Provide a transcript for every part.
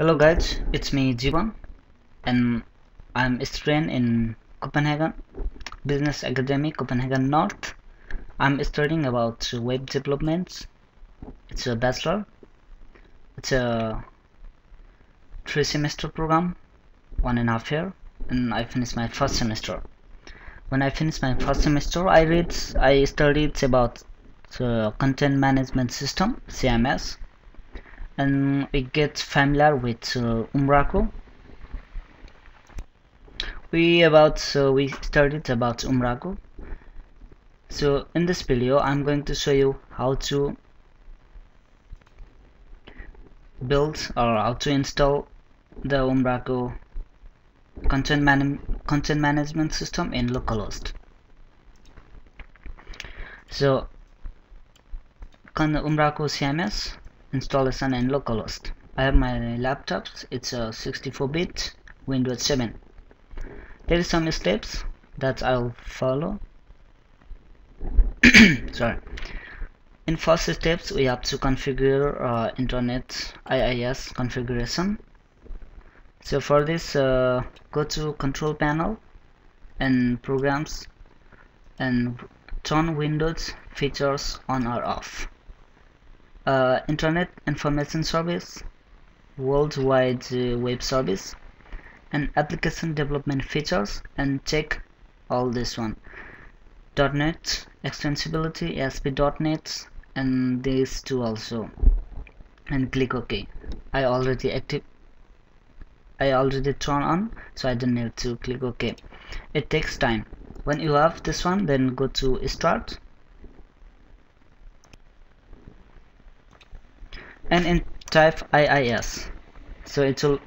Hello guys, it's me Jivan and I'm a student in Copenhagen Business Academy, Copenhagen North. I'm studying about web development. It's a bachelor. It's a 3-semester program, 1.5 year, and I finished my first semester. When I finished my first semester, I studied about content management system, CMS, and we get familiar with umbraco. We studied about umbraco. So in this video I'm going to show you how to build or how to install the umbraco content management system in localhost. So umbraco CMS installation in localhost. I have my laptop. It's a 64-bit Windows 7. There is some steps that I'll follow. Sorry. In first steps, we have to configure internet IIS configuration. So for this, go to Control Panel and Programs and turn Windows features on or off. Internet Information Service, Worldwide Web Service, and Application Development Features, and check all this one. .NET Extensibility, ASP.NET, and these two also, and click OK. I already turn on, so I don't need to click OK. It takes time. When you have this one, then go to Start, and in type IIS. So it will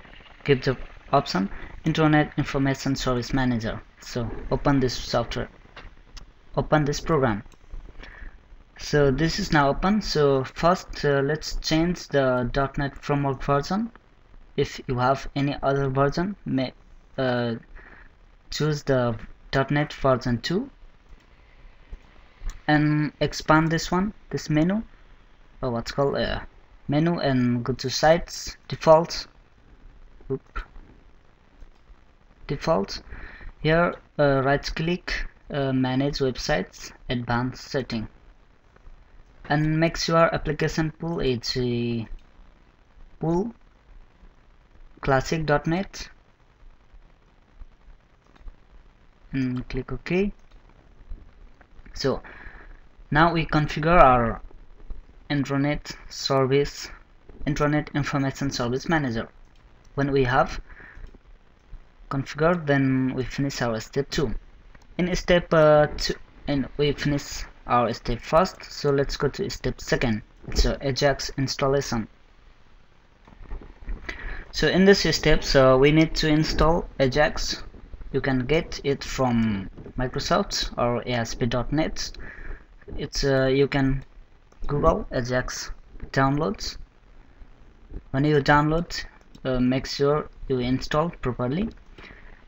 give the option Internet Information Service Manager. So open this software, open this program. So this is now open. So first let's change the .NET framework version. If you have any other version, choose the .NET version 2 and expand this one, this menu, or what's called menu, and go to Sites, Defaults. Defaults. Here right click, Manage Websites, Advanced Setting, and make sure application pool is pool classic.net, and click OK. So now we configure our Internet Information Service Manager. When we have configured, then we finish our step 2. In step 2, and we finish our step first. So let's go to step 2. It's Ajax installation. So in this step, we need to install Ajax. You can get it from Microsoft or ASP.NET. It's you can Google Ajax downloads. When you download, make sure you install properly.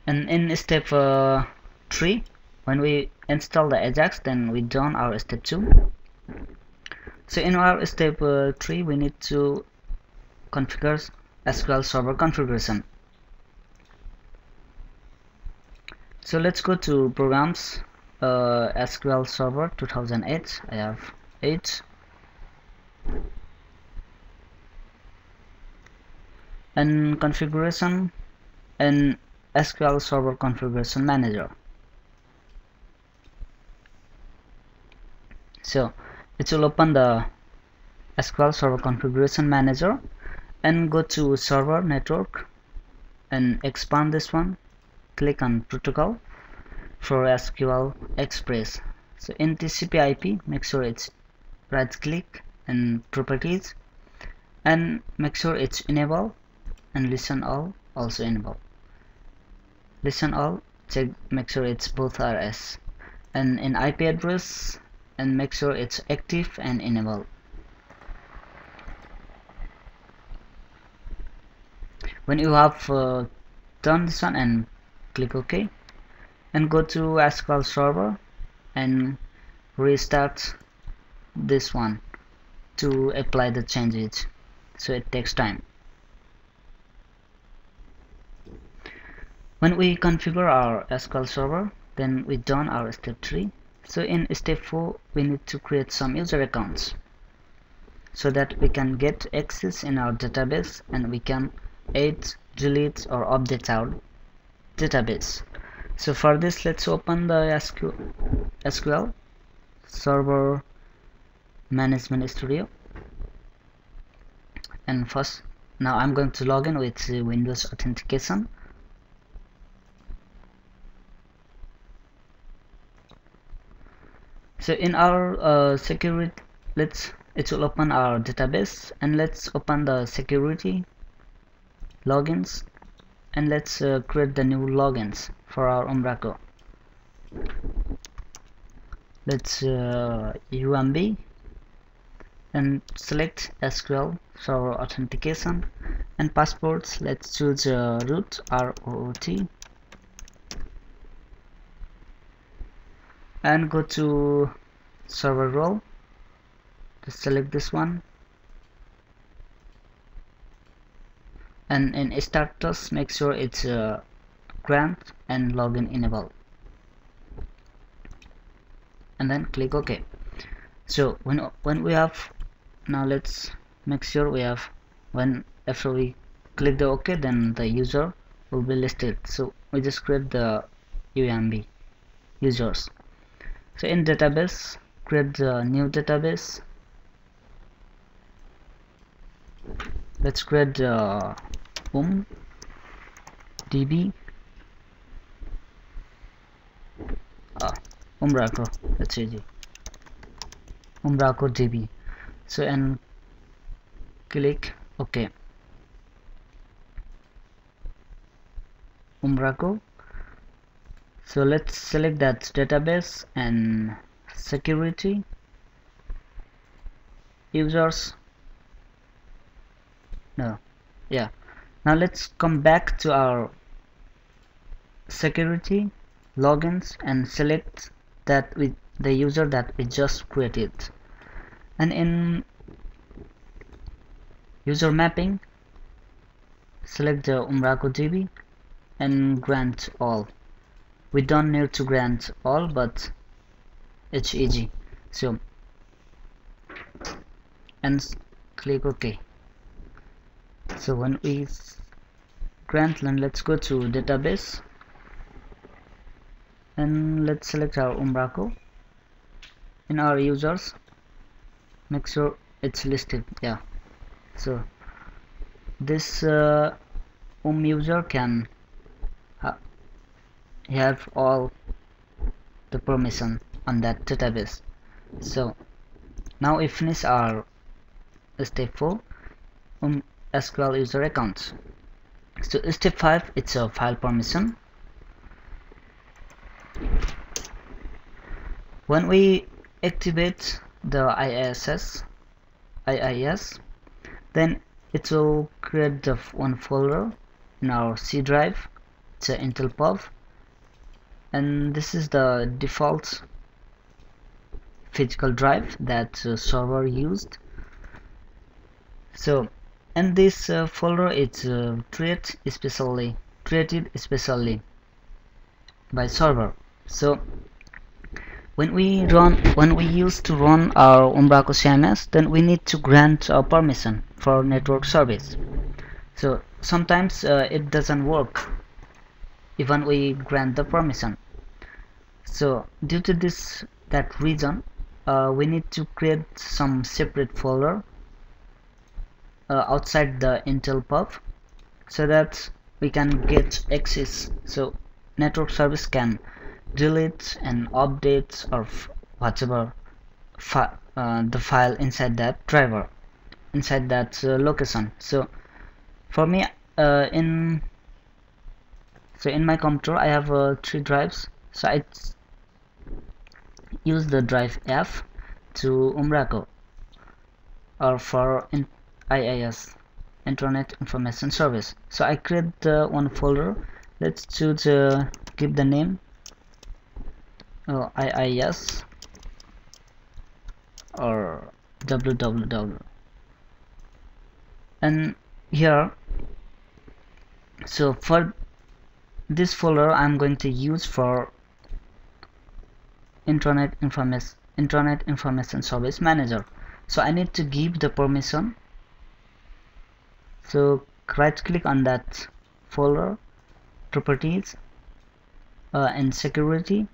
And in step 3, when we install the Ajax, then we done our step 2. So in our step 3, we need to configure SQL Server configuration. So let's go to Programs, SQL Server 2008. I have 8. And configuration and SQL Server Configuration Manager. So it will open the SQL Server Configuration Manager and go to Server Network and expand this one. Click on Protocol for SQL Express. So in TCP IP, make sure it's right click and Properties, and make sure it's enable, and Listen All also enable. Listen all, check, make sure it's both are S, and in IP address, and make sure it's active and enable. When you have done this one, and click OK, and go to SQL Server and restart this one to apply the changes. So it takes time. When we configure our SQL server, then we done our step 3. So in step 4 we need to create some user accounts so that we can get access in our database and we can add, delete or update our database. So for this, let's open the SQL Server Management Studio, and first now I'm going to log in with Windows authentication. So in our security, it will open our database, and let's open the security logins, and let's create the new logins for our umbraco. Let's UMB and select SQL Server Authentication, and passports, let's choose root ROOT, and go to server role. Just select this one, and in status make sure it's grant and login enable, and then click OK. So when we have, now let's make sure we have, after we click the OK, then the user will be listed. So we just create the UMB users. So in database, create the new database. Let's create the DB umbraco. Let's say umbraco DB. So and click OK. Umbraco. So let's select that database and security users. Now let's come back to our security logins and select that with the user that we just created, and in user mapping select the umbraco DB and grant all. We don't need to grant all, but it's easy. So and click OK. So when we grant, then let's go to database and let's select our umbraco. In our users, make sure it's listed. So this user can have all the permission on that database. So now we finish our step 4 SQL user accounts. So step 5, it's a file permission. When we activate the IIS, then it will create the one folder in our C drive. It's an Intel pub, and this is the default physical drive that server used. So and this folder is created especially by server. So when we used to run our umbraco CMS, then we need to grant a permission for network service. So sometimes it doesn't work even we grant the permission. So due to that reason, we need to create some separate folder outside the Intel pub so that we can get access, so network service can delete and update or whatever the file inside that driver, inside that location. So for me, in my computer I have 3 drives, so I use the drive F to umbraco, or for IIS, Internet Information Service. So I create one folder. Let's choose give the name IIS or www, and here, so for this folder I'm going to use for Internet Information Service Manager. So I need to give the permission. So right click on that folder, properties, and security.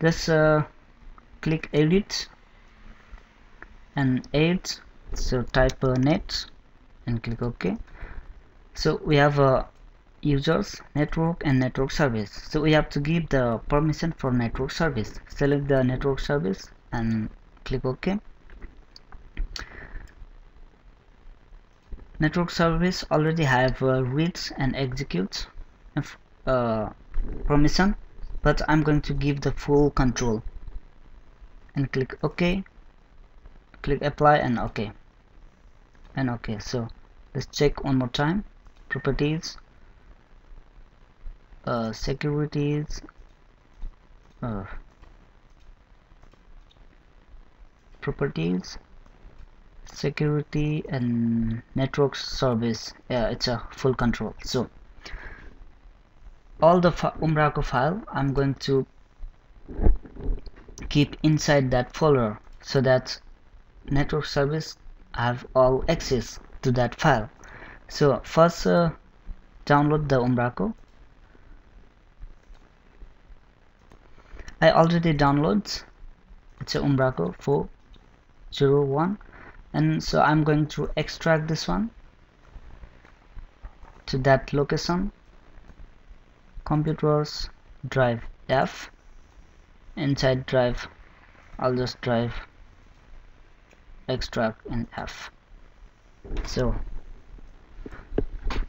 Just click edit and add. So type net and click OK. So we have users, network, and network service. So we have to give the permission for network service. Select the network service and click OK. Network service already have reads and executes permission, but I'm going to give the full control and click OK. Click apply and OK and OK. So let's check one more time. Properties, securities, properties, security, and network service. It's a full control. So all the umbraco file I'm going to keep inside that folder so that network service have all access to that file. So first download the umbraco. I already downloaded. It's a umbraco 401, and so I'm going to extract this one to that location, computers, drive F. Inside drive I'll just drive extract in F. So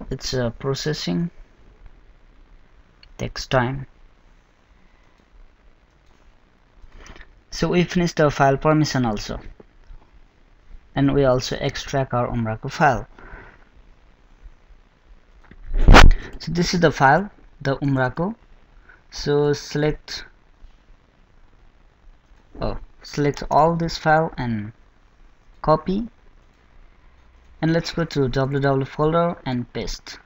it's processing, takes time. So we finished the file permission also, and we also extract our umbraco file. So this is the file, the umbraco. So select all this file and copy, and let's go to www folder and paste.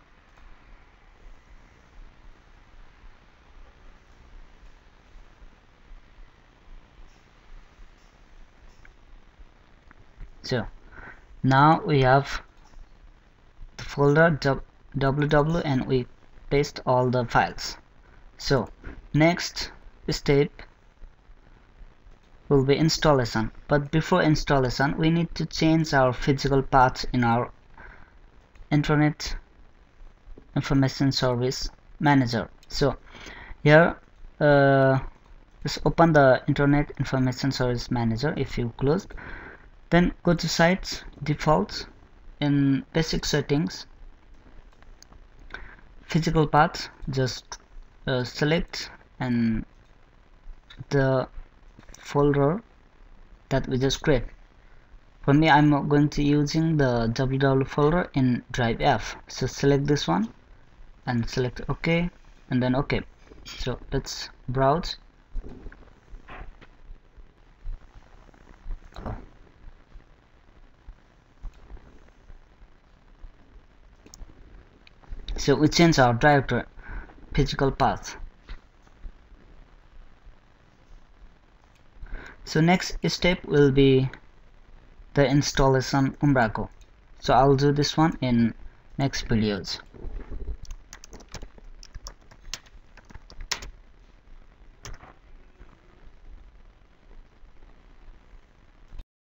So now we have the folder www and we paste all the files. So next step will be installation, but before installation we need to change our physical path in our Internet Information Service Manager. So here just open the Internet Information Service Manager. If you closed, then go to Sites, Defaults, in Basic Settings, Physical Path, just select and the folder that we just create. For me, I'm going to using the www folder in drive F. So select this one and select OK and then OK. So let's browse. So we change our directory physical path. So next step will be the installation umbraco. So I'll do this one in next videos.